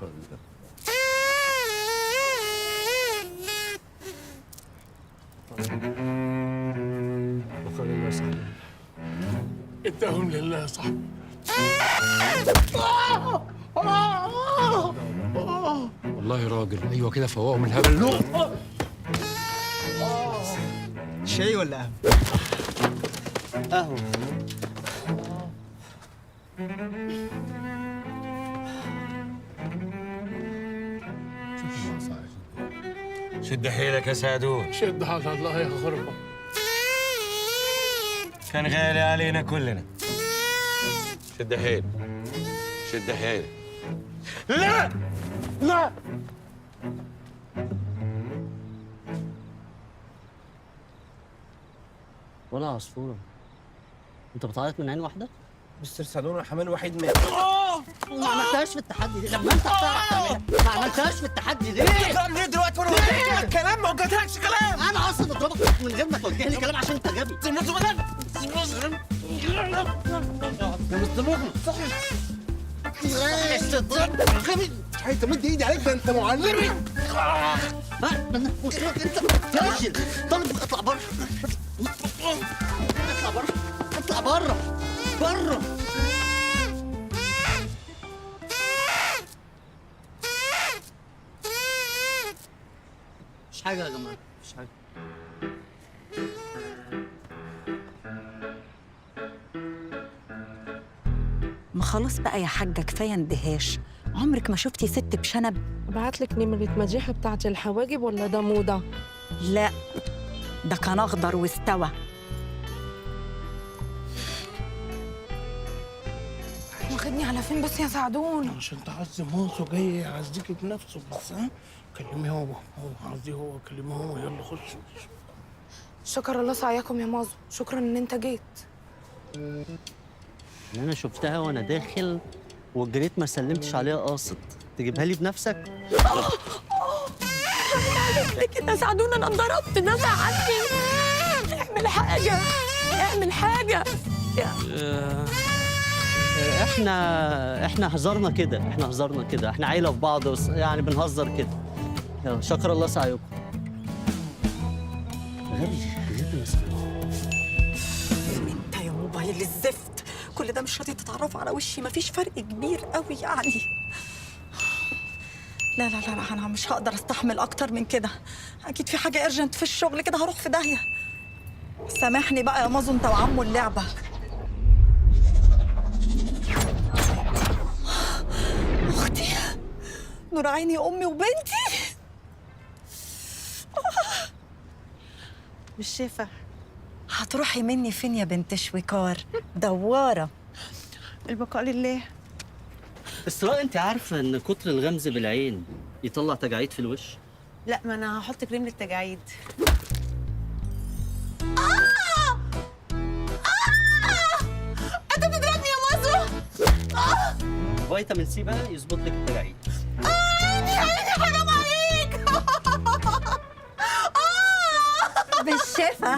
بقى لله يا صاحبي. اداهم لله يا صاحبي. والله راجل. ايوه كده فوقه من الهبل. له شاي ولا قهوة؟ شد حيلك يا سعدون. شد على الله يا غربة. كان غالي علينا كلنا. شد حيلك، شد حيلك. لا لا ولا عصفورة، انت بتعيط من عين واحدة؟ مستر سعدون الحمام الوحيد مات. ما عملتهاش في التحدي دي لما انت بتعرف تعملها، ما عملتهاش في التحدي دي. ليه دلوقتي وانا قلت لك كلام ما وجهتلكش كلام؟ انا اصلا اضربك من غير ما توجه لي كلام عشان انت غبي. يا مستر مغنى غبي. مش عايز تمد ايدي عليك، ده انت معلمي. انا قلت لك انت فاشل. طالب اطلع بره، اطلع بره، اطلع بره، بره. مش حاجة يا جماعة، مش حاجة. ما خلاص بقى يا حاجة، كفاية اندهاش. عمرك ما شفتي ست بشنب؟ ابعتلك نمرة مديحة بتاعت الحواجب ولا ده موضة؟ لا، ده كان أخضر واستوى. واخدني على فين بس يا سعدون؟ عشان تعزي مازو جاي يعزيكي بنفسه بس. ها كلمي هو عزيه هو، كلمي هو. يلا خش. شكر الله سعيكم يا مازو، شكرا ان انت جيت. انا شفتها وانا داخل وجريت ما سلمتش عليها قاصد. تجيبها لي بنفسك؟ ليه كده يا سعدون؟ انا اتضربت، نزع عني. اعمل حاجة، اعمل حاجة. احنا هزارنا كده، احنا عيلة في بعض، بس يعني بنهزر كده. يلا شكر الله سعيكم. غبي يا انت يا موبايل الزفت، كل ده مش راضي تتعرفوا على وشي؟ مفيش فرق كبير قوي يعني. لا لا لا، انا مش هقدر استحمل اكتر من كده. اكيد في حاجة ارجنت في الشغل كده، هروح في داهية. سامحني بقى يا مازو انت وعمو اللعبة. اختي نور عيني، امي وبنتي. مش شايفة. هتروحي مني فين يا بنت شويكار؟ دوارة. البقاء لله. إسراء، انت عارفة ان كتر الغمز بالعين يطلع تجاعيد في الوش؟ لا، ما انا هحط كريم للتجاعيد. انت بتضربني يا مازو. فيتامين سي بقى يظبط لك التجاعيد. عيني حرام عليك. بالشفا.